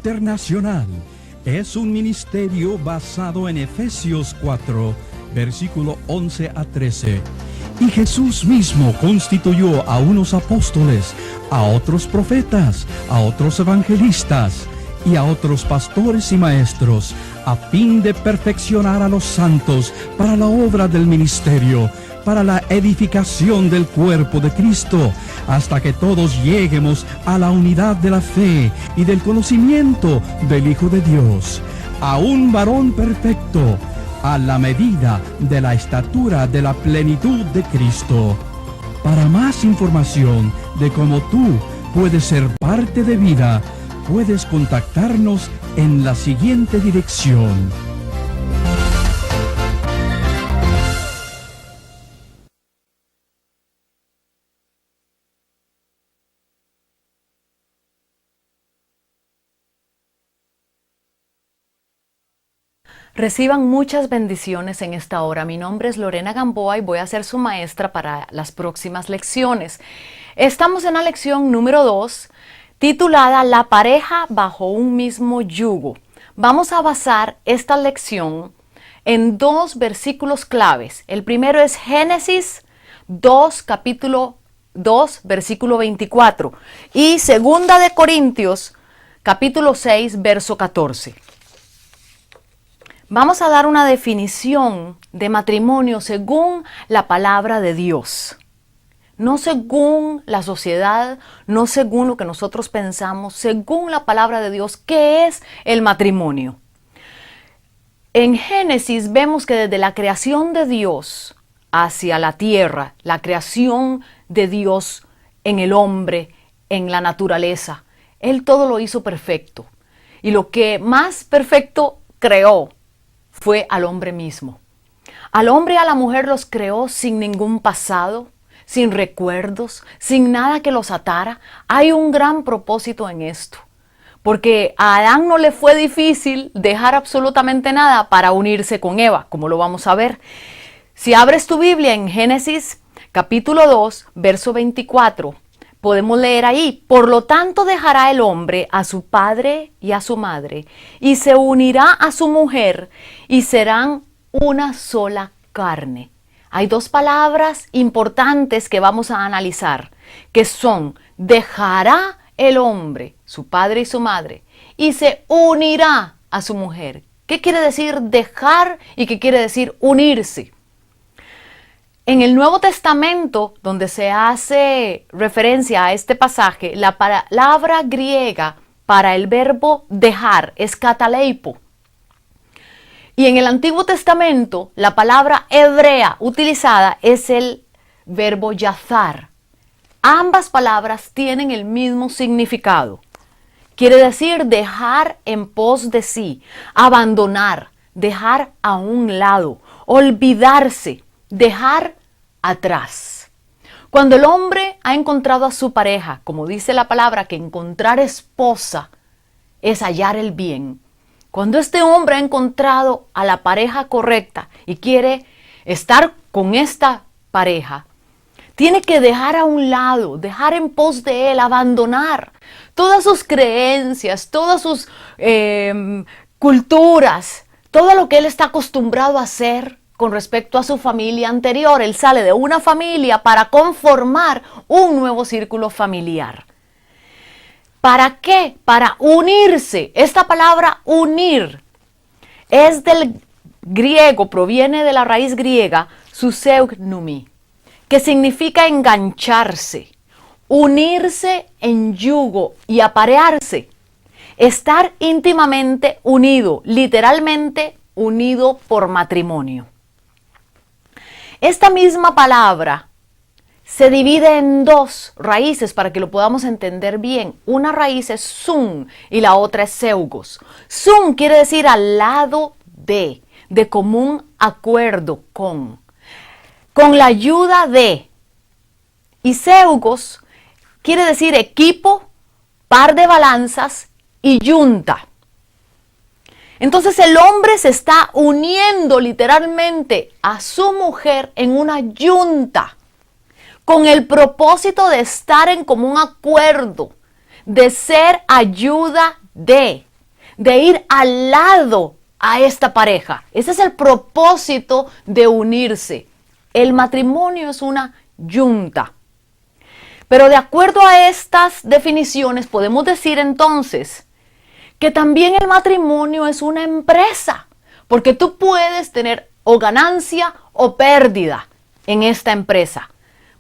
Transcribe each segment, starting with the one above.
Internacional es un ministerio basado en Efesios 4, versículo 11 a 13. Y Jesús mismo constituyó a unos apóstoles, a otros profetas, a otros evangelistas y a otros pastores y maestros, a fin de perfeccionar a los santos para la obra del ministerio, para la edificación del cuerpo de Cristo, hasta que todos lleguemos a la unidad de la fe y del conocimiento del Hijo de Dios, a un varón perfecto, a la medida de la estatura de la plenitud de Cristo. Para más información de cómo tú puedes ser parte de Vida, puedes contactarnos en la siguiente dirección. Reciban muchas bendiciones en esta hora. Mi nombre es Lorena Gamboa y voy a ser su maestra para las próximas lecciones. Estamos en la lección número 2, titulada La pareja bajo un mismo yugo. Vamos a basar esta lección en dos versículos claves. El primero es Génesis 2, capítulo 2, versículo 24. Y segunda de Corintios, capítulo 6, verso 14. Vamos a dar una definición de matrimonio según la palabra de Dios. No según la sociedad, no según lo que nosotros pensamos, según la palabra de Dios. ¿Qué es el matrimonio? En Génesis vemos que desde la creación de Dios hacia la tierra, la creación de Dios en el hombre, en la naturaleza, Él todo lo hizo perfecto. Y lo que más perfecto creó fue al hombre mismo. Al hombre y a la mujer los creó sin ningún pasado, sin recuerdos, sin nada que los atara. Hay un gran propósito en esto, porque a Adán no le fue difícil dejar absolutamente nada para unirse con Eva, como lo vamos a ver. Si abres tu Biblia en Génesis capítulo 2, verso 24, podemos leer ahí: por lo tanto dejará el hombre a su padre y a su madre, y se unirá a su mujer, y serán una sola carne. Hay dos palabras importantes que vamos a analizar, que son: dejará el hombre, su padre y su madre, y se unirá a su mujer. ¿Qué quiere decir dejar y qué quiere decir unirse? En el Nuevo Testamento, donde se hace referencia a este pasaje, la palabra griega para el verbo dejar es kataleipo. Y en el Antiguo Testamento, la palabra hebrea utilizada es el verbo yazar. Ambas palabras tienen el mismo significado. Quiere decir dejar en pos de sí, abandonar, dejar a un lado, olvidarse, dejar atrás. Cuando el hombre ha encontrado a su pareja, como dice la palabra, que encontrar esposa es hallar el bien. Cuando este hombre ha encontrado a la pareja correcta y quiere estar con esta pareja, tiene que dejar a un lado, dejar en pos de él, abandonar todas sus creencias, todas sus culturas, todo lo que él está acostumbrado a hacer con respecto a su familia anterior. Él sale de una familia para conformar un nuevo círculo familiar. ¿Para qué? Para unirse. Esta palabra unir es del griego, proviene de la raíz griega suseugnumi, que significa engancharse, unirse en yugo y aparearse, estar íntimamente unido, literalmente unido por matrimonio. Esta misma palabra se divide en dos raíces para que lo podamos entender bien. Una raíz es sun y la otra es zeugos. Sun quiere decir al lado de común acuerdo con la ayuda de. Y zeugos quiere decir equipo, par de balanzas y yunta. Entonces el hombre se está uniendo literalmente a su mujer en una yunta, con el propósito de estar en común acuerdo, de ser ayuda de, de ir al lado a esta pareja. Ese es el propósito de unirse. El matrimonio es una yunta. Pero de acuerdo a estas definiciones podemos decir entonces que también el matrimonio es una empresa, porque tú puedes tener o ganancia o pérdida en esta empresa.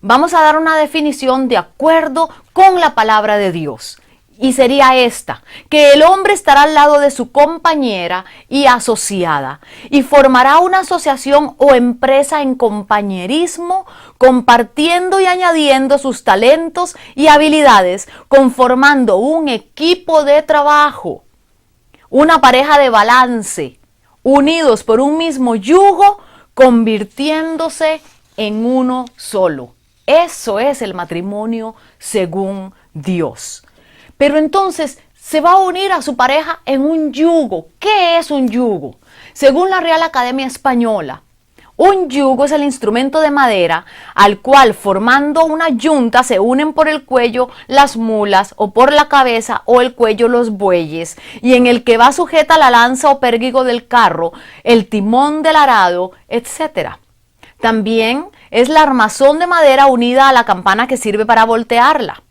Vamos a dar una definición de acuerdo con la palabra de Dios. Y sería esta, que el hombre estará al lado de su compañera y asociada y formará una asociación o empresa en compañerismo, compartiendo y añadiendo sus talentos y habilidades, conformando un equipo de trabajo, una pareja de balance, unidos por un mismo yugo, convirtiéndose en uno solo. Eso es el matrimonio según Dios. Pero entonces se va a unir a su pareja en un yugo. ¿Qué es un yugo? Según la Real Academia Española, un yugo es el instrumento de madera al cual, formando una yunta, se unen por el cuello las mulas o por la cabeza o el cuello los bueyes, y en el que va sujeta la lanza o pérgigo del carro, el timón del arado, etc. También es la armazón de madera unida a la campana que sirve para voltearla.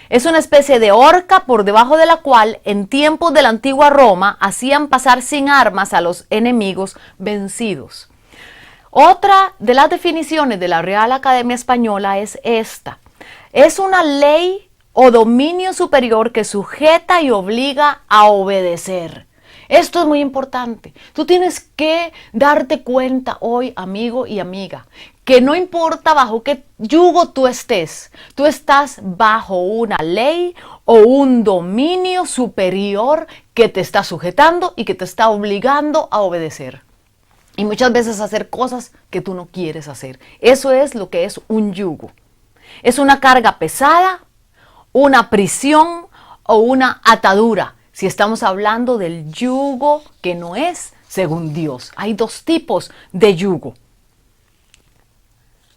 Es una especie de horca por debajo de la cual en tiempos de la antigua Roma hacían pasar sin armas a los enemigos vencidos. Otra de las definiciones de la Real Academia Española es esta. Es una ley o dominio superior que sujeta y obliga a obedecer. Esto es muy importante. Tú tienes que darte cuenta hoy, amigo y amiga, que no importa bajo qué yugo tú estás bajo una ley o un dominio superior que te está sujetando y que te está obligando a obedecer. Y muchas veces hacer cosas que tú no quieres hacer. Eso es lo que es un yugo. Es una carga pesada, una prisión o una atadura. Si estamos hablando del yugo que no es según Dios. Hay dos tipos de yugo.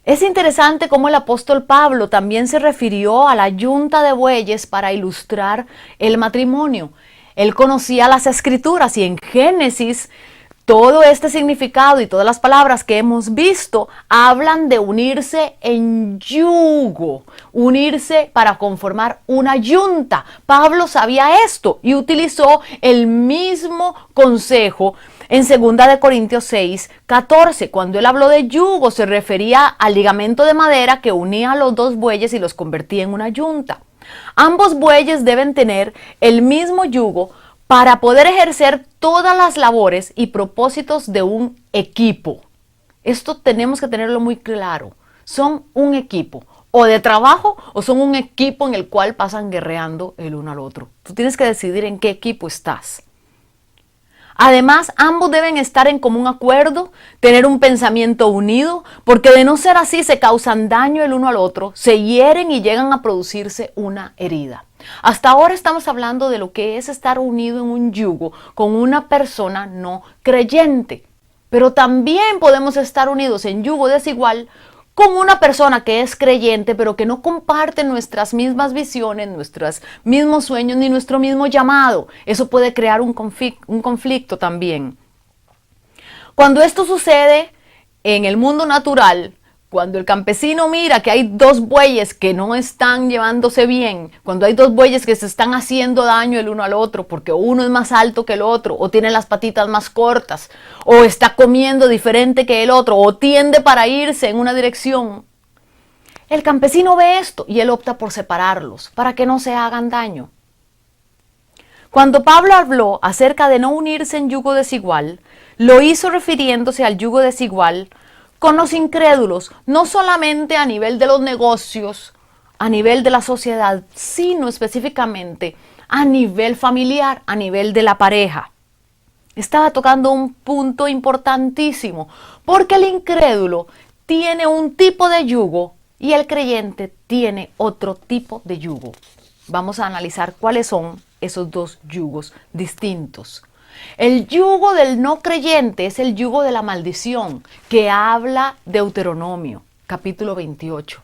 Es interesante cómo el apóstol Pablo también se refirió a la yunta de bueyes para ilustrar el matrimonio. Él conocía las escrituras y en Génesis todo este significado y todas las palabras que hemos visto hablan de unirse en yugo, unirse para conformar una yunta. Pablo sabía esto y utilizó el mismo consejo en 2 Corintios 6, 14. Cuando él habló de yugo se refería al ligamento de madera que unía a los dos bueyes y los convertía en una yunta. Ambos bueyes deben tener el mismo yugo para poder ejercer todas las labores y propósitos de un equipo. Esto tenemos que tenerlo muy claro. Son un equipo o de trabajo o son un equipo en el cual pasan guerreando el uno al otro. Tú tienes que decidir en qué equipo estás. Además, ambos deben estar en común acuerdo, tener un pensamiento unido, porque de no ser así se causan daño el uno al otro, se hieren y llegan a producirse una herida. Hasta ahora estamos hablando de lo que es estar unido en un yugo con una persona no creyente, pero también podemos estar unidos en yugo desigual con una persona que es creyente, pero que no comparte nuestras mismas visiones, nuestros mismos sueños, ni nuestro mismo llamado. Eso puede crear un conflicto también. Cuando esto sucede en el mundo natural, cuando el campesino mira que hay dos bueyes que no están llevándose bien, cuando hay dos bueyes que se están haciendo daño el uno al otro porque uno es más alto que el otro, o tiene las patitas más cortas, o está comiendo diferente que el otro, o tiende para irse en una dirección, el campesino ve esto y él opta por separarlos para que no se hagan daño. Cuando Pablo habló acerca de no unirse en yugo desigual, lo hizo refiriéndose al yugo desigual con los incrédulos, no solamente a nivel de los negocios, a nivel de la sociedad, sino específicamente a nivel familiar, a nivel de la pareja. Estaba tocando un punto importantísimo, porque el incrédulo tiene un tipo de yugo y el creyente tiene otro tipo de yugo. Vamos a analizar cuáles son esos dos yugos distintos. El yugo del no creyente es el yugo de la maldición que habla Deuteronomio, capítulo 28.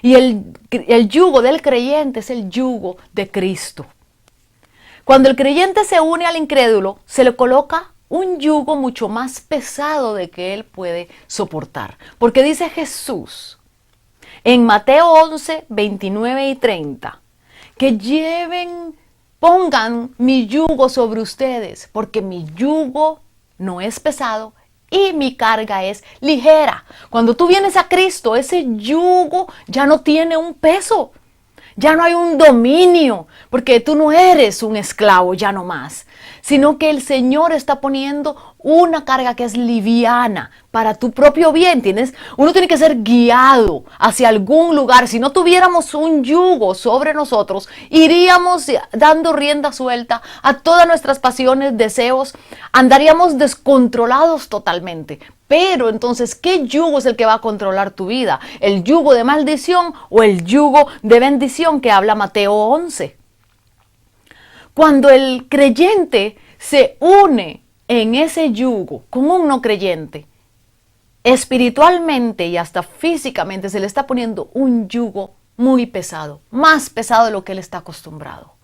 Y el yugo del creyente es el yugo de Cristo. Cuando el creyente se une al incrédulo, se le coloca un yugo mucho más pesado de que él puede soportar. Porque dice Jesús en Mateo 11, 29 y 30, que pongan mi yugo sobre ustedes, porque mi yugo no es pesado y mi carga es ligera. Cuando tú vienes a Cristo, ese yugo ya no tiene un peso. Ya no hay un dominio, porque tú no eres un esclavo, ya no más, sino que el Señor está poniendo una carga que es liviana para tu propio bien. Uno tiene que ser guiado hacia algún lugar. Si no tuviéramos un yugo sobre nosotros, iríamos dando rienda suelta a todas nuestras pasiones, deseos, andaríamos descontrolados totalmente. Pero entonces, ¿qué yugo es el que va a controlar tu vida? ¿El yugo de maldición o el yugo de bendición que habla Mateo 11? Cuando el creyente se une en ese yugo con un no creyente, espiritualmente y hasta físicamente se le está poniendo un yugo muy pesado, más pesado de lo que él está acostumbrado.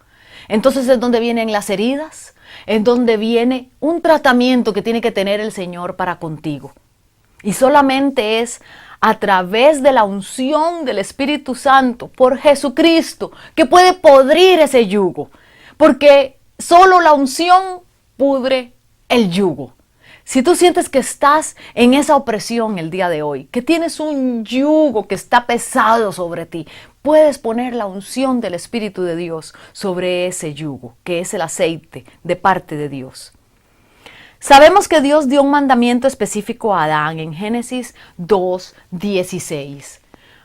Entonces es donde vienen las heridas, es donde viene un tratamiento que tiene que tener el Señor para contigo. Y solamente es a través de la unción del Espíritu Santo por Jesucristo que puede podrir ese yugo. Porque solo la unción pudre el yugo. Si tú sientes que estás en esa opresión el día de hoy, que tienes un yugo que está pesado sobre ti, puedes poner la unción del Espíritu de Dios sobre ese yugo, que es el aceite de parte de Dios. Sabemos que Dios dio un mandamiento específico a Adán en Génesis 2:16,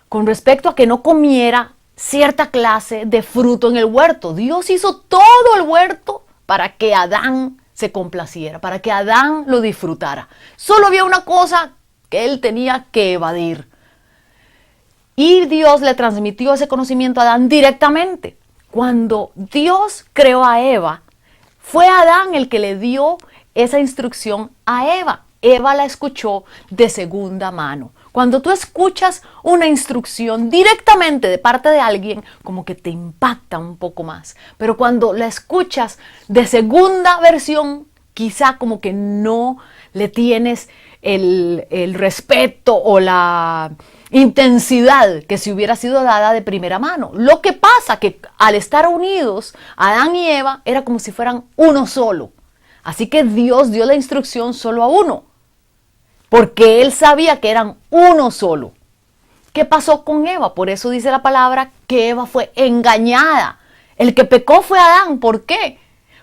con respecto a que no comiera cierta clase de fruto en el huerto. Dios hizo todo el huerto para que Adán se complaciera, para que Adán lo disfrutara. Solo había una cosa que él tenía que evadir. Y Dios le transmitió ese conocimiento a Adán directamente. Cuando Dios creó a Eva, fue Adán el que le dio esa instrucción a Eva. Eva la escuchó de segunda mano. Cuando tú escuchas una instrucción directamente de parte de alguien, como que te impacta un poco más. Pero cuando la escuchas de segunda versión, quizá como que no le tienes el respeto o la intensidad que si hubiera sido dada de primera mano. Lo que pasa que al estar unidos, Adán y Eva era como si fueran uno solo. Así que Dios dio la instrucción solo a uno, porque Él sabía que eran uno solo. ¿Qué pasó con Eva? Por eso dice la palabra que Eva fue engañada. El que pecó fue Adán. ¿Por qué?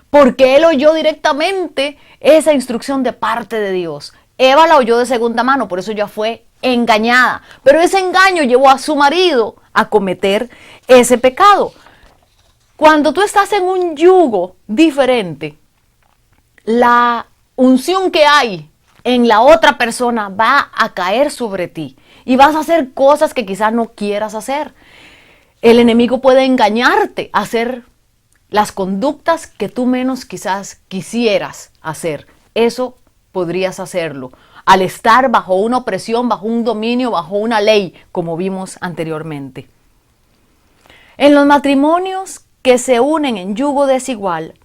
Porque él oyó directamente esa instrucción de parte de Dios. Eva la oyó de segunda mano, por eso ya fue engañada. Pero ese engaño llevó a su marido a cometer ese pecado. Cuando tú estás en un yugo diferente, la unción que hay en la otra persona va a caer sobre ti y vas a hacer cosas que quizás no quieras hacer. El enemigo puede engañarte a hacer las conductas que tú menos quizás quisieras hacer. Eso podrías hacerlo al estar bajo una opresión, bajo un dominio, bajo una ley, como vimos anteriormente. En los matrimonios que se unen en yugo desigual,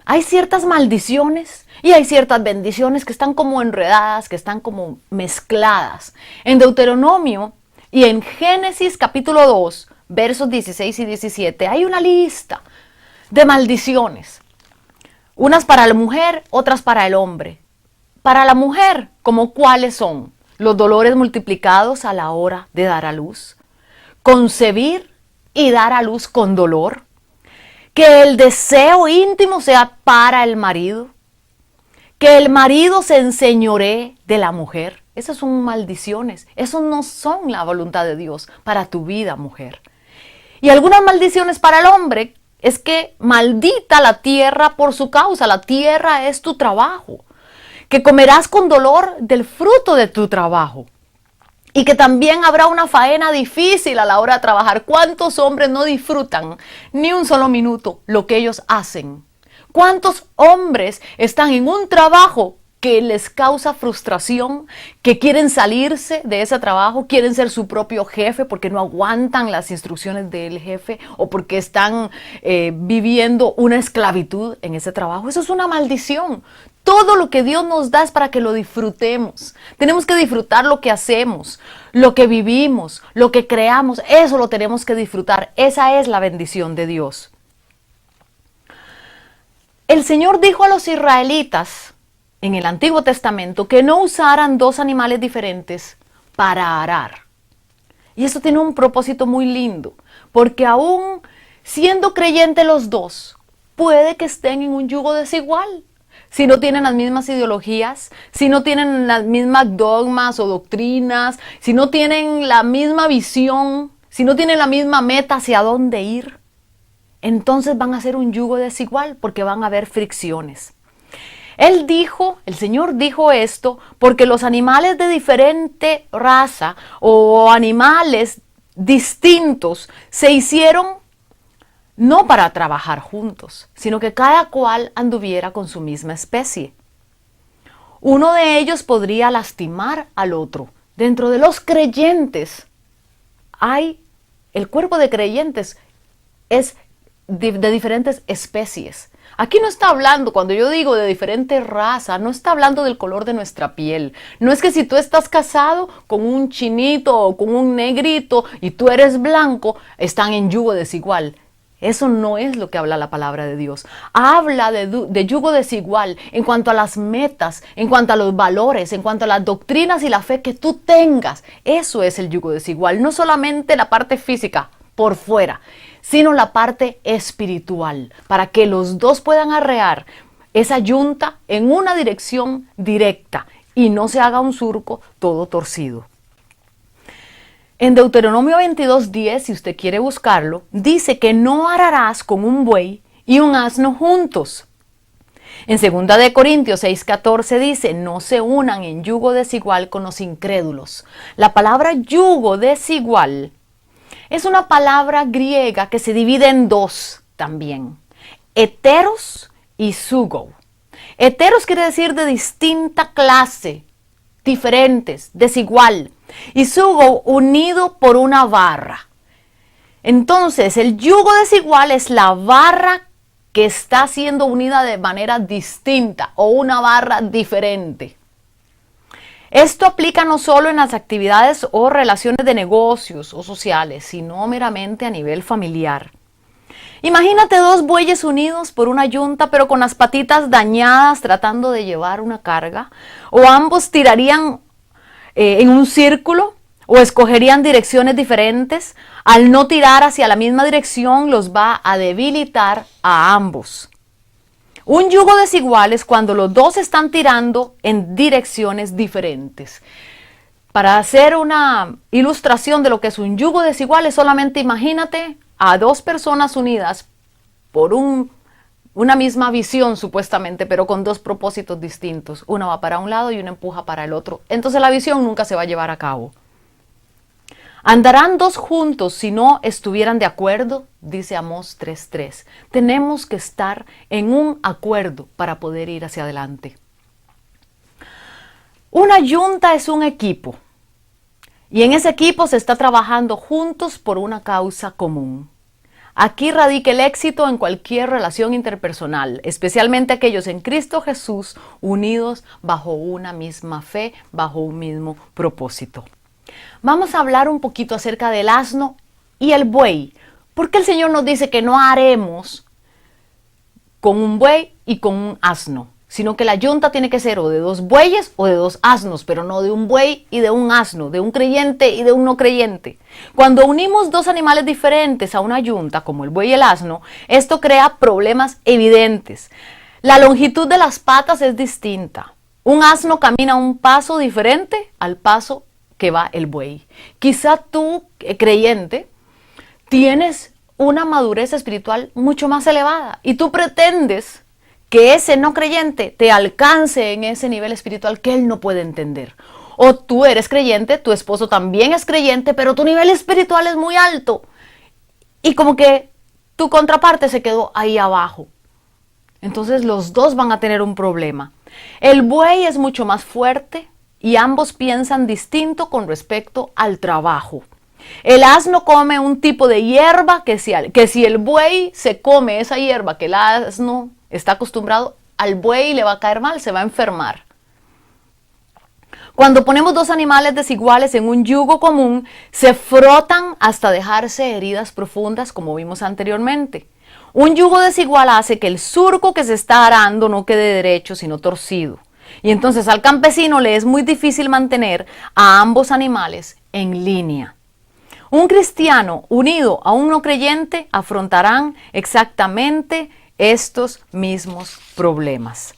hay ciertas maldiciones y hay ciertas bendiciones que están como enredadas, que están como mezcladas. En Deuteronomio y en Génesis capítulo 2, versos 16 y 17, hay una lista de maldiciones. Unas para la mujer, otras para el hombre. Para la mujer, ¿como cuáles son? Los dolores multiplicados a la hora de dar a luz. Concebir y dar a luz con dolor. Que el deseo íntimo sea para el marido. Que el marido se enseñoree de la mujer. Esas son maldiciones. Esas no son la voluntad de Dios para tu vida, mujer. Y algunas maldiciones para el hombre es que maldita la tierra por su causa. La tierra es tu trabajo. Que comerás con dolor del fruto de tu trabajo. Y que también habrá una faena difícil a la hora de trabajar. ¿Cuántos hombres no disfrutan ni un solo minuto lo que ellos hacen? ¿Cuántos hombres están en un trabajo que les causa frustración, que quieren salirse de ese trabajo, quieren ser su propio jefe porque no aguantan las instrucciones del jefe o porque están viviendo una esclavitud en ese trabajo. Eso es una maldición. Todo lo que Dios nos da es para que lo disfrutemos. Tenemos que disfrutar lo que hacemos, lo que vivimos, lo que creamos. Eso lo tenemos que disfrutar. Esa es la bendición de Dios. El Señor dijo a los israelitas en el Antiguo Testamento que no usaran dos animales diferentes para arar. Y eso tiene un propósito muy lindo, porque aún siendo creyentes los dos, puede que estén en un yugo desigual. Si no tienen las mismas ideologías, si no tienen las mismas dogmas o doctrinas, si no tienen la misma visión, si no tienen la misma meta hacia dónde ir, entonces van a ser un yugo desigual porque van a haber fricciones. El Señor dijo esto porque los animales de diferente raza o animales distintos se hicieron no para trabajar juntos, sino que cada cual anduviera con su misma especie. Uno de ellos podría lastimar al otro. Dentro de los creyentes el cuerpo de creyentes es de diferentes especies. Aquí no está hablando, cuando yo digo de diferente raza, no está hablando del color de nuestra piel. No es que si tú estás casado con un chinito o con un negrito y tú eres blanco, están en yugo desigual. Eso no es lo que habla la palabra de Dios. Habla de yugo desigual en cuanto a las metas, en cuanto a los valores, en cuanto a las doctrinas y la fe que tú tengas. Eso es el yugo desigual. No solamente la parte física por fuera, sino la parte espiritual, para que los dos puedan arrear esa yunta en una dirección directa y no se haga un surco todo torcido. En Deuteronomio 22:10, si usted quiere buscarlo, dice que no ararás con un buey y un asno juntos. En 2 de Corintios 6:14 dice, no se unan en yugo desigual con los incrédulos. La palabra yugo desigual es una palabra griega que se divide en dos también, heteros y sugo. Heteros quiere decir de distinta clase, diferentes, desigual, y sugo unido por una barra. Entonces, el yugo desigual es la barra que está siendo unida de manera distinta o una barra diferente. Esto aplica no solo en las actividades o relaciones de negocios o sociales, sino meramente a nivel familiar. Imagínate dos bueyes unidos por una yunta, pero con las patitas dañadas tratando de llevar una carga, o ambos tirarían en un círculo, o escogerían direcciones diferentes. Al no tirar hacia la misma dirección, los va a debilitar a ambos. Un yugo desigual es cuando los dos están tirando en direcciones diferentes. Para hacer una ilustración de lo que es un yugo desigual, es solamente imagínate a dos personas unidas por una misma visión supuestamente, pero con dos propósitos distintos. Una va para un lado y una empuja para el otro. Entonces la visión nunca se va a llevar a cabo. Andarán dos juntos si no estuvieran de acuerdo, dice Amós 3:3. Tenemos que estar en un acuerdo para poder ir hacia adelante. Una yunta es un equipo y en ese equipo se está trabajando juntos por una causa común. Aquí radica el éxito en cualquier relación interpersonal, especialmente aquellos en Cristo Jesús unidos bajo una misma fe, bajo un mismo propósito. Vamos a hablar un poquito acerca del asno y el buey. ¿Por qué el Señor nos dice que no haremos con un buey y con un asno? Sino que la yunta tiene que ser o de dos bueyes o de dos asnos, pero no de un buey y de un asno, de un creyente y de un no creyente. Cuando unimos dos animales diferentes a una yunta, como el buey y el asno, esto crea problemas evidentes. La longitud de las patas es distinta. Un asno camina un paso diferente al paso que va el buey. Quizá tú, creyente, tienes una madurez espiritual mucho más elevada y tú pretendes que ese no creyente te alcance en ese nivel espiritual que él no puede entender. O tú eres creyente, tu esposo también es creyente, pero tu nivel espiritual es muy alto y como que tu contraparte se quedó ahí abajo. Entonces los dos van a tener un problema. El buey es mucho más fuerte y ambos piensan distinto con respecto al trabajo. El asno come un tipo de hierba que si el buey se come esa hierba que el asno está acostumbrado, al buey le va a caer mal, se va a enfermar. Cuando ponemos dos animales desiguales en un yugo común, se frotan hasta dejarse heridas profundas, como vimos anteriormente. Un yugo desigual hace que el surco que se está arando no quede derecho, sino torcido. Y entonces al campesino le es muy difícil mantener a ambos animales en línea. Un cristiano unido a un no creyente afrontarán exactamente estos mismos problemas.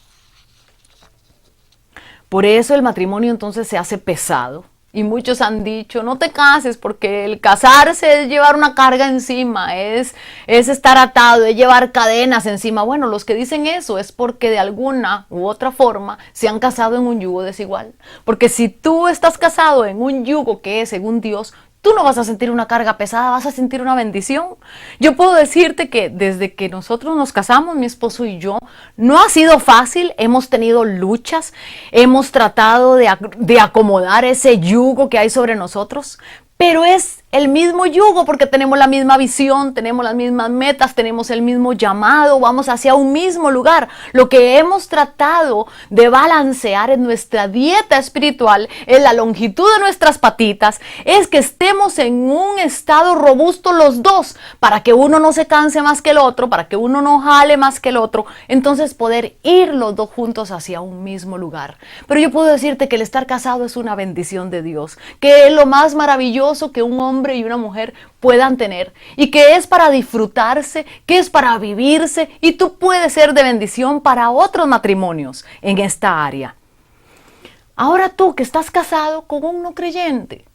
Por eso el matrimonio entonces se hace pesado. Y muchos han dicho, no te cases porque el casarse es llevar una carga encima, es estar atado, es llevar cadenas encima. Bueno, los que dicen eso es porque de alguna u otra forma se han casado en un yugo desigual. Porque si tú estás casado en un yugo que es según Dios, tú no vas a sentir una carga pesada, vas a sentir una bendición. Yo puedo decirte que desde que nosotros nos casamos, mi esposo y yo, no ha sido fácil, hemos tenido luchas, hemos tratado de acomodar ese yugo que hay sobre nosotros, pero es el mismo yugo porque tenemos la misma visión, tenemos las mismas metas, tenemos el mismo llamado, vamos hacia un mismo lugar. Lo que hemos tratado de balancear en nuestra dieta espiritual, en la longitud de nuestras patitas, es que estemos en un estado robusto los dos, para que uno no se canse más que el otro, para que uno no jale más que el otro, entonces poder ir los dos juntos hacia un mismo lugar. Pero yo puedo decirte que el estar casado es una bendición de Dios, que es lo más maravilloso que un hombre y una mujer puedan tener y que es para disfrutarse, que es para vivirse y tú puedes ser de bendición para otros matrimonios en esta área. Ahora tú que estás casado con un no creyente,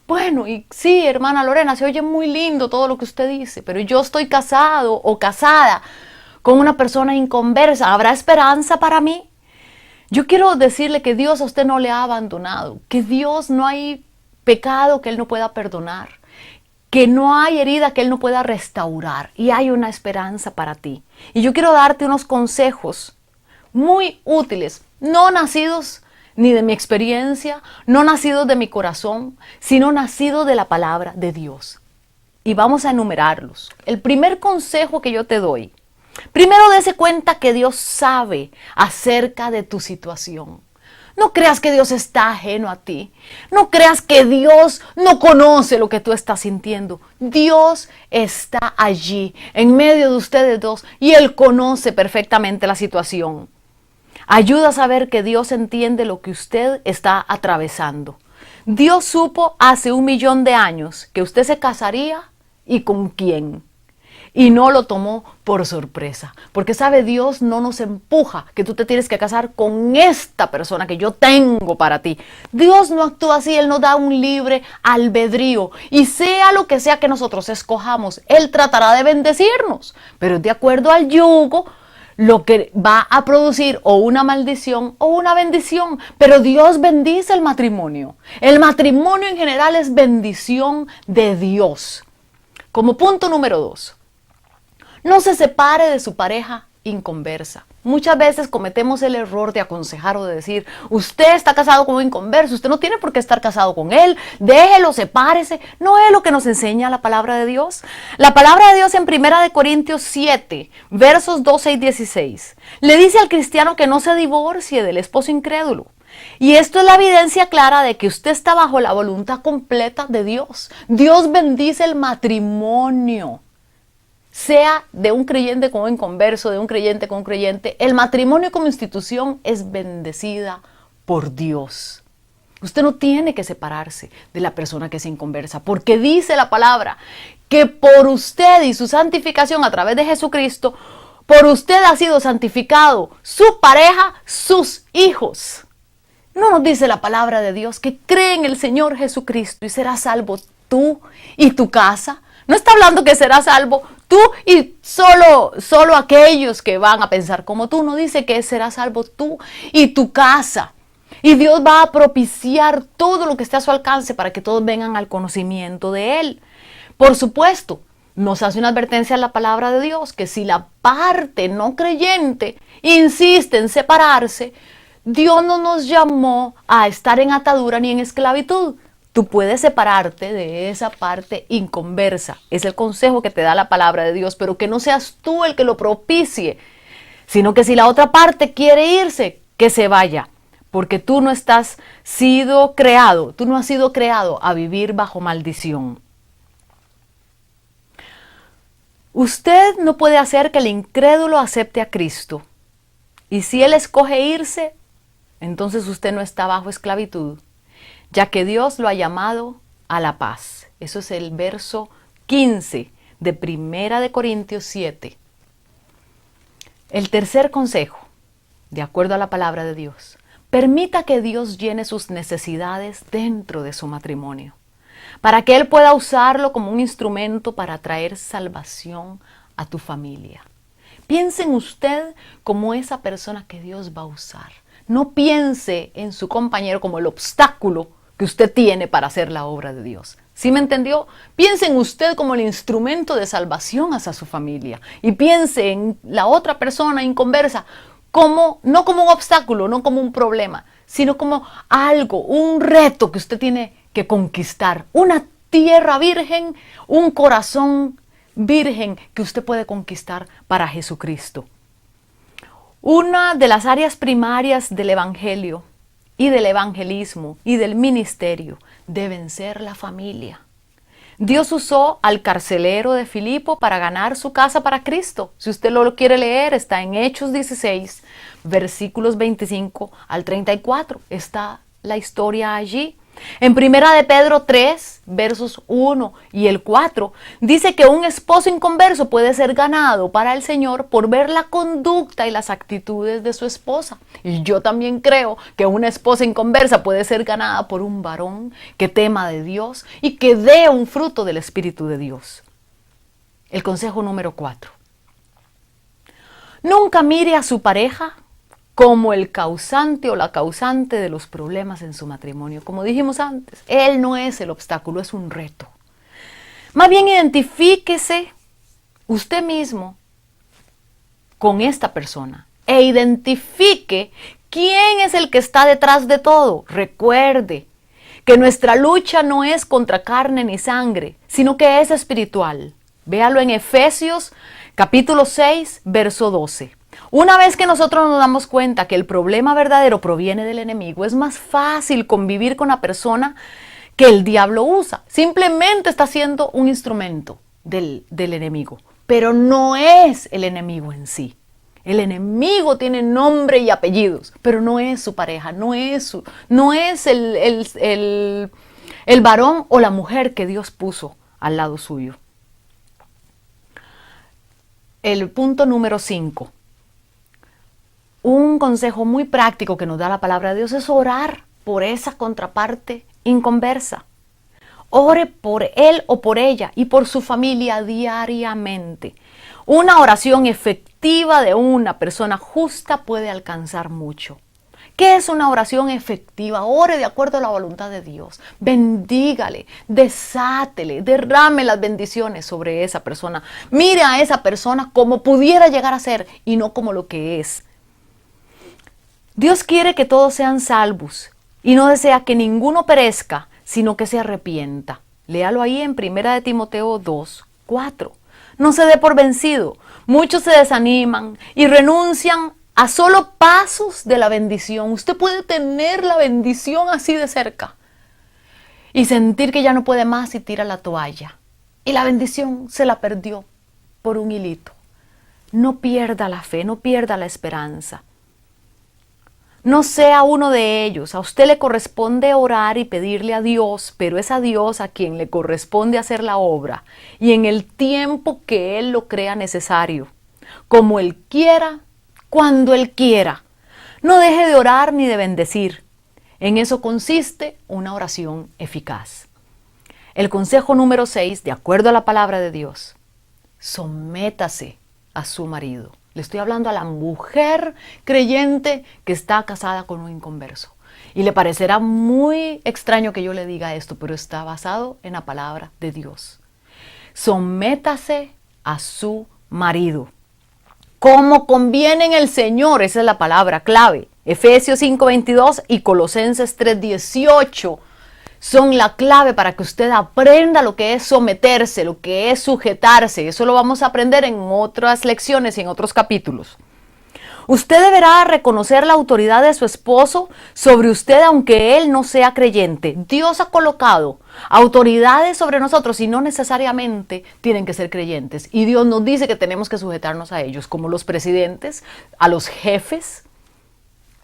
bueno, y sí, hermana Lorena, se oye muy lindo todo lo que usted dice, pero yo estoy casado o casada con una persona inconversa, ¿habrá esperanza para mí? Yo quiero decirle que Dios a usted no le ha abandonado, que Dios no hay pecado que Él no pueda perdonar, que no hay herida que Él no pueda restaurar y hay una esperanza para ti. Y yo quiero darte unos consejos muy útiles, no nacidos ni de mi experiencia, no nacidos de mi corazón, sino nacidos de la palabra de Dios. Y vamos a enumerarlos. El primer consejo que yo te doy, primero dése cuenta que Dios sabe acerca de tu situación. No creas que Dios está ajeno a ti. No creas que Dios no conoce lo que tú estás sintiendo. Dios está allí, en medio de ustedes dos, y Él conoce perfectamente la situación. Ayuda a saber que Dios entiende lo que usted está atravesando. Dios supo hace 1.000.000 de años que usted se casaría y con quién. Y no lo tomó por sorpresa. Porque sabe, Dios no nos empuja que tú te tienes que casar con esta persona que yo tengo para ti. Dios no actúa así, Él nos da un libre albedrío. Y sea lo que sea que nosotros escojamos, Él tratará de bendecirnos. Pero de acuerdo al yugo, lo que va a producir o una maldición o una bendición. Pero Dios bendice el matrimonio. El matrimonio en general es bendición de Dios. Como punto número 2. No se separe de su pareja inconversa. Muchas veces cometemos el error de aconsejar o de decir, usted está casado con un inconverso, usted no tiene por qué estar casado con él, déjelo, sepárese. No es lo que nos enseña la palabra de Dios. La palabra de Dios en 1 Corintios 7, versos 12 y 16, le dice al cristiano que no se divorcie del esposo incrédulo. Y esto es la evidencia clara de que usted está bajo la voluntad completa de Dios. Dios bendice el matrimonio. Sea de un creyente con un inconverso, de un creyente con un creyente, el matrimonio como institución es bendecida por Dios. Usted no tiene que separarse de la persona que es inconversa, porque dice la palabra que por usted y su santificación a través de Jesucristo, por usted ha sido santificado su pareja, sus hijos. ¿No nos dice la palabra de Dios que cree en el Señor Jesucristo y serás salvo tú y tu casa? No está hablando que serás salvo tú y solo aquellos que van a pensar como tú. No dice que serás salvo tú y tu casa. Y Dios va a propiciar todo lo que esté a su alcance para que todos vengan al conocimiento de Él. Por supuesto, nos hace una advertencia en la palabra de Dios que si la parte no creyente insiste en separarse, Dios no nos llamó a estar en atadura ni en esclavitud. Tú puedes separarte de esa parte inconversa. Es el consejo que te da la palabra de Dios, pero que no seas tú el que lo propicie, sino que si la otra parte quiere irse, que se vaya. Porque tú no has sido creado a vivir bajo maldición. Usted no puede hacer que el incrédulo acepte a Cristo. Y si él escoge irse, entonces usted no está bajo esclavitud, ya que Dios lo ha llamado a la paz. Eso es el verso 15 de Primera de Corintios 7. El tercer consejo, de acuerdo a la palabra de Dios: permita que Dios llene sus necesidades dentro de su matrimonio, para que Él pueda usarlo como un instrumento para traer salvación a tu familia. Piense en usted como esa persona que Dios va a usar. No piense en su compañero como el obstáculo que usted tiene para hacer la obra de Dios. ¿Sí me entendió? Piense en usted como el instrumento de salvación hacia su familia. Y piense en la otra persona inconversa no como un obstáculo, no como un problema, sino como algo, un reto que usted tiene que conquistar. Una tierra virgen, un corazón virgen que usted puede conquistar para Jesucristo. Una de las áreas primarias del evangelio y del evangelismo y del ministerio deben ser la familia. Dios usó al carcelero de Filipo para ganar su casa para Cristo. Si usted lo quiere leer, está en Hechos 16, versículos 25 al 34. Está la historia allí. En Primera de Pedro 3, versos 1 y el 4, dice que un esposo inconverso puede ser ganado para el Señor por ver la conducta y las actitudes de su esposa. Y yo también creo que una esposa inconversa puede ser ganada por un varón que tema de Dios y que dé un fruto del Espíritu de Dios. El consejo número 4. Nunca mire a su pareja como el causante o la causante de los problemas en su matrimonio. Como dijimos antes, él no es el obstáculo, es un reto. Más bien identifíquese usted mismo con esta persona e identifique quién es el que está detrás de todo. Recuerde que nuestra lucha no es contra carne ni sangre, sino que es espiritual. Véalo en Efesios capítulo 6, verso 12. Una vez que nosotros nos damos cuenta que el problema verdadero proviene del enemigo, es más fácil convivir con la persona que el diablo usa. Simplemente está siendo un instrumento del enemigo, pero no es el enemigo en sí. El enemigo tiene nombre y apellidos, pero no es su pareja, no es el varón o la mujer que Dios puso al lado suyo. El punto número 5. Un consejo muy práctico que nos da la palabra de Dios es orar por esa contraparte inconversa. Ore por él o por ella y por su familia diariamente. Una oración efectiva de una persona justa puede alcanzar mucho. ¿Qué es una oración efectiva? Ore de acuerdo a la voluntad de Dios. Bendígale, desátele, derrame las bendiciones sobre esa persona. Mire a esa persona como pudiera llegar a ser y no como lo que es. Dios quiere que todos sean salvos y no desea que ninguno perezca, sino que se arrepienta. Léalo ahí en 1 de Timoteo 2, 4. No se dé por vencido. Muchos se desaniman y renuncian a solo pasos de la bendición. Usted puede tener la bendición así de cerca y sentir que ya no puede más y tira la toalla. Y la bendición se la perdió por un hilito. No pierda la fe, no pierda la esperanza. No sea uno de ellos. A usted le corresponde orar y pedirle a Dios, pero es a Dios a quien le corresponde hacer la obra y en el tiempo que Él lo crea necesario, como Él quiera, cuando Él quiera. No deje de orar ni de bendecir. En eso consiste una oración eficaz. El consejo número 6, de acuerdo a la palabra de Dios: sométase a su marido. Le estoy hablando a la mujer creyente que está casada con un inconverso. Y le parecerá muy extraño que yo le diga esto, pero está basado en la palabra de Dios. Sométase a su marido, como conviene en el Señor. Esa es la palabra clave. Efesios 5:22 y Colosenses 3:18 son la clave para que usted aprenda lo que es someterse, lo que es sujetarse. Eso lo vamos a aprender en otras lecciones y en otros capítulos. Usted deberá reconocer la autoridad de su esposo sobre usted aunque él no sea creyente. Dios ha colocado autoridades sobre nosotros y no necesariamente tienen que ser creyentes. Y Dios nos dice que tenemos que sujetarnos a ellos, como los presidentes, a los jefes.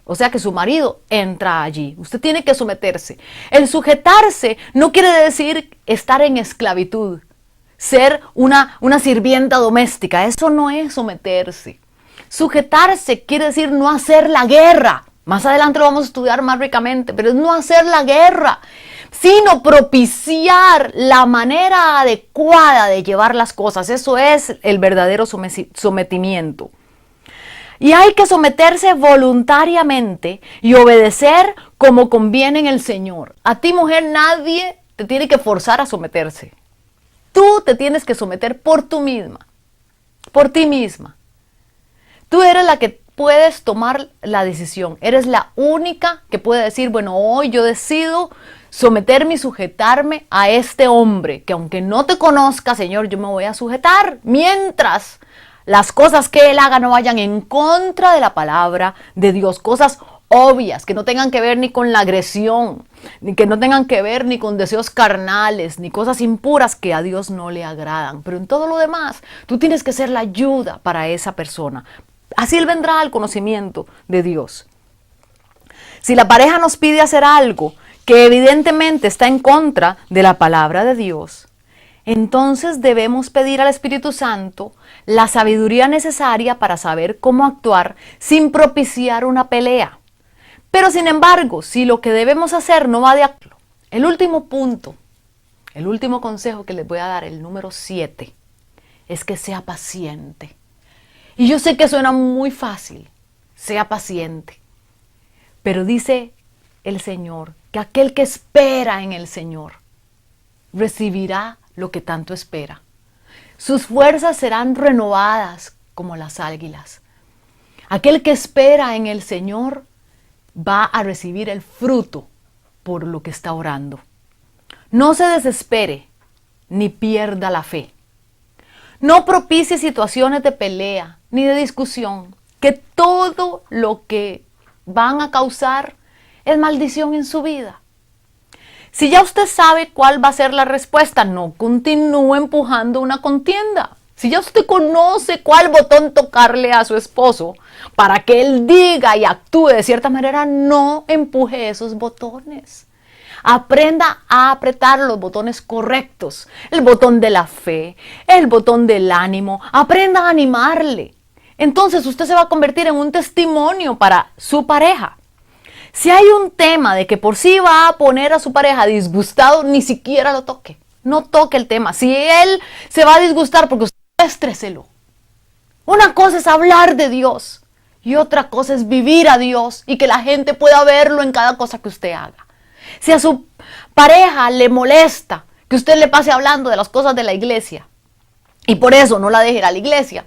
O sea que su marido entra allí. Usted tiene que someterse. El sujetarse no quiere decir estar en esclavitud, ser una sirvienta doméstica. Eso no es someterse. Sujetarse quiere decir no hacer la guerra. Más adelante lo vamos a estudiar más ricamente, pero es no hacer la guerra, sino propiciar la manera adecuada de llevar las cosas. Eso es el verdadero sometimiento. Y hay que someterse voluntariamente y obedecer como conviene en el Señor. A ti, mujer, nadie te tiene que forzar a someterse. Tú te tienes que someter por tú misma, por ti misma. Tú eres la que puedes tomar la decisión. Eres la única que puede decir, bueno, hoy yo decido someterme y sujetarme a este hombre, que aunque no te conozca, Señor, yo me voy a sujetar mientras las cosas que él haga no vayan en contra de la palabra de Dios. Cosas obvias, que no tengan que ver ni con la agresión, ni que no tengan que ver ni con deseos carnales, ni cosas impuras que a Dios no le agradan. Pero en todo lo demás, tú tienes que ser la ayuda para esa persona. Así él vendrá al conocimiento de Dios. Si la pareja nos pide hacer algo que evidentemente está en contra de la palabra de Dios, entonces debemos pedir al Espíritu Santo la sabiduría necesaria para saber cómo actuar sin propiciar una pelea. Pero sin embargo, si lo que debemos hacer no va de acuerdo, el último punto, el último consejo que les voy a dar, el número 7, es que sea paciente. Y yo sé que suena muy fácil, sea paciente. Pero dice el Señor que aquel que espera en el Señor recibirá lo que tanto espera. Sus fuerzas serán renovadas como las águilas. Aquel que espera en el Señor va a recibir el fruto por lo que está orando. No se desespere ni pierda la fe. No propicie situaciones de pelea ni de discusión, que todo lo que van a causar es maldición en su vida. Si ya usted sabe cuál va a ser la respuesta, no continúe empujando una contienda. Si ya usted conoce cuál botón tocarle a su esposo para que él diga y actúe de cierta manera, no empuje esos botones. Aprenda a apretar los botones correctos, el botón de la fe, el botón del ánimo. Aprenda a animarle. Entonces usted se va a convertir en un testimonio para su pareja. Si hay un tema de que por sí va a poner a su pareja disgustado, ni siquiera lo toque. No toque el tema. Si él se va a disgustar porque usted, estréselo. Una cosa es hablar de Dios y otra cosa es vivir a Dios y que la gente pueda verlo en cada cosa que usted haga. Si a su pareja le molesta que usted le pase hablando de las cosas de la iglesia y por eso no la deje ir a la iglesia,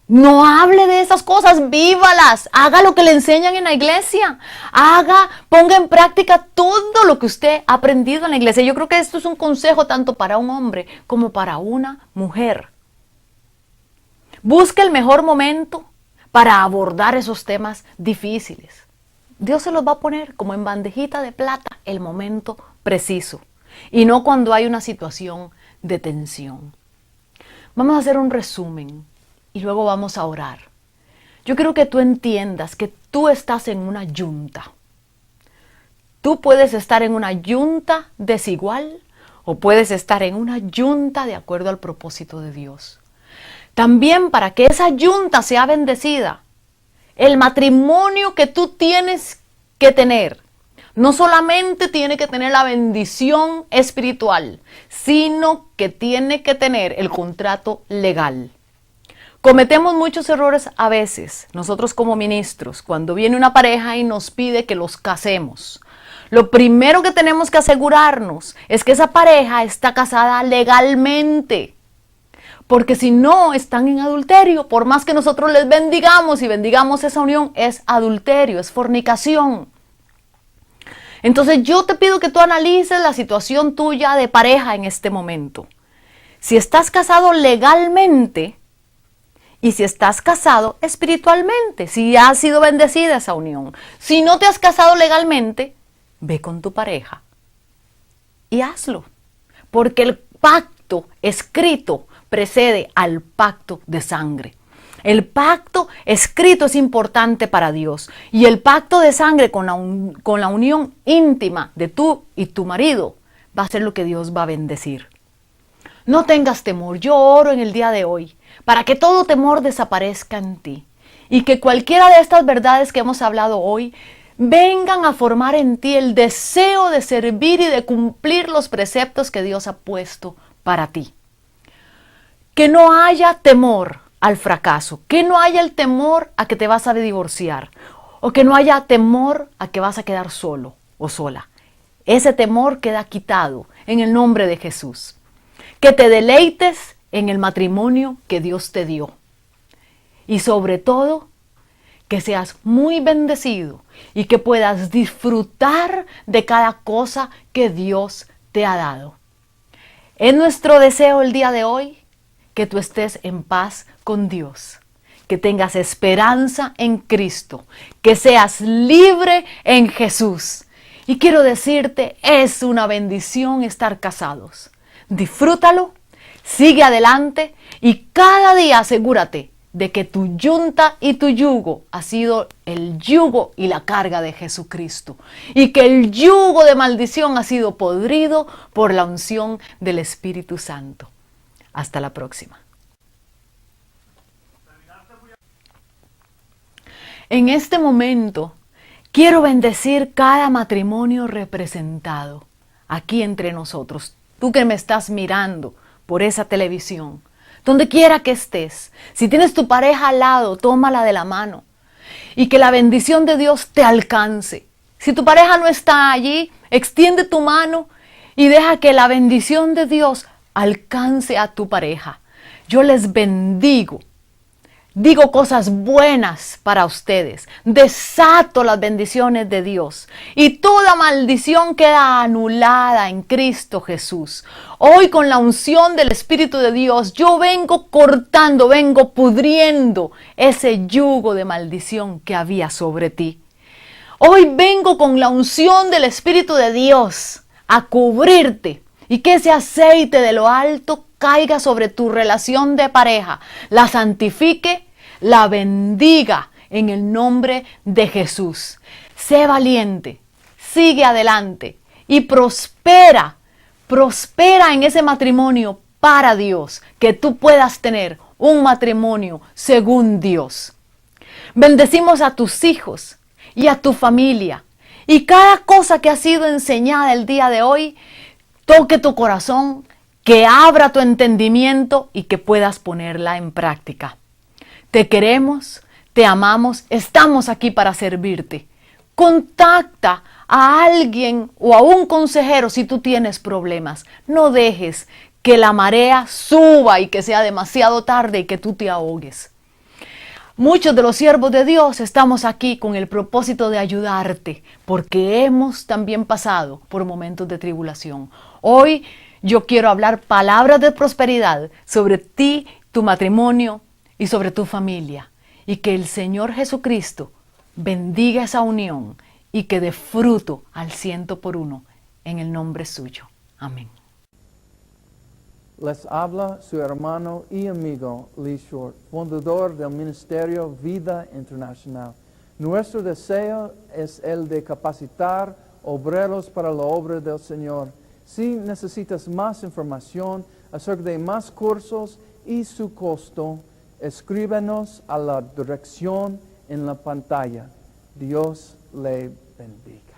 no hable de esas cosas, vívalas, haga lo que le enseñan en la iglesia, ponga en práctica todo lo que usted ha aprendido en la iglesia. Yo creo que esto es un consejo tanto para un hombre como para una mujer. Busque el mejor momento para abordar esos temas difíciles. Dios se los va a poner como en bandejita de plata el momento preciso y no cuando hay una situación de tensión. Vamos a hacer un resumen y luego vamos a orar. Yo quiero que tú entiendas que tú estás en una yunta. Tú puedes estar en una yunta desigual o puedes estar en una yunta de acuerdo al propósito de Dios. También para que esa yunta sea bendecida, el matrimonio que tú tienes que tener, no solamente tiene que tener la bendición espiritual, sino que tiene que tener el contrato legal. Cometemos muchos errores a veces, nosotros como ministros, cuando viene una pareja y nos pide que los casemos. Lo primero que tenemos que asegurarnos es que esa pareja está casada legalmente. Porque si no están en adulterio, por más que nosotros les bendigamos y bendigamos esa unión, es adulterio, es fornicación. Entonces yo te pido que tú analices la situación tuya de pareja en este momento. Si estás casado legalmente y si estás casado espiritualmente, si ha sido bendecida esa unión. Si no te has casado legalmente, ve con tu pareja y hazlo. Porque el pacto escrito precede al pacto de sangre. El pacto escrito es importante para Dios. Y el pacto de sangre con la unión íntima de tú y tu marido va a ser lo que Dios va a bendecir. No tengas temor. Yo oro en el día de hoy para que todo temor desaparezca en ti. Y que cualquiera de estas verdades que hemos hablado hoy vengan a formar en ti el deseo de servir y de cumplir los preceptos que Dios ha puesto para ti. Que no haya temor al fracaso, que no haya el temor a que te vas a divorciar o que no haya temor a que vas a quedar solo o sola. Ese temor queda quitado en el nombre de Jesús. Que te deleites en el matrimonio que Dios te dio. Y sobre todo, que seas muy bendecido y que puedas disfrutar de cada cosa que Dios te ha dado. Es nuestro deseo el día de hoy que tú estés en paz con Dios, que tengas esperanza en Cristo, que seas libre en Jesús. Y quiero decirte, es una bendición estar casados. Disfrútalo, sigue adelante y cada día asegúrate de que tu yunta y tu yugo ha sido el yugo y la carga de Jesucristo. Y que el yugo de maldición ha sido podrido por la unción del Espíritu Santo. Hasta la próxima. En este momento, quiero bendecir cada matrimonio representado aquí entre nosotros. Tú que me estás mirando por esa televisión, donde quiera que estés, si tienes tu pareja al lado, tómala de la mano y que la bendición de Dios te alcance. Si tu pareja no está allí, extiende tu mano y deja que la bendición de Dios alcance a tu pareja. Yo les bendigo. Digo cosas buenas para ustedes. Desato las bendiciones de Dios. Y toda maldición queda anulada en Cristo Jesús. Hoy con la unción del Espíritu de Dios, yo vengo cortando, vengo pudriendo ese yugo de maldición que había sobre ti. Hoy vengo con la unción del Espíritu de Dios a cubrirte. Y que ese aceite de lo alto caiga sobre tu relación de pareja, la santifique, la bendiga en el nombre de Jesús. Sé valiente, sigue adelante y prospera en ese matrimonio para Dios, que tú puedas tener un matrimonio según Dios. Bendecimos a tus hijos y a tu familia y cada cosa que ha sido enseñada el día de hoy, toque tu corazón, que abra tu entendimiento y que puedas ponerla en práctica. Te queremos, te amamos, estamos aquí para servirte. Contacta a alguien o a un consejero si tú tienes problemas. No dejes que la marea suba y que sea demasiado tarde y que tú te ahogues. Muchos de los siervos de Dios estamos aquí con el propósito de ayudarte, porque hemos también pasado por momentos de tribulación. Hoy yo quiero hablar palabras de prosperidad sobre ti, tu matrimonio y sobre tu familia. Y que el Señor Jesucristo bendiga esa unión y que dé fruto al 100% en el nombre suyo. Amén. Les habla su hermano y amigo Lee Short, fundador del Ministerio Vida Internacional. Nuestro deseo es el de capacitar obreros para la obra del Señor. Si necesitas más información acerca de más cursos y su costo, escríbenos a la dirección en la pantalla. Dios le bendiga.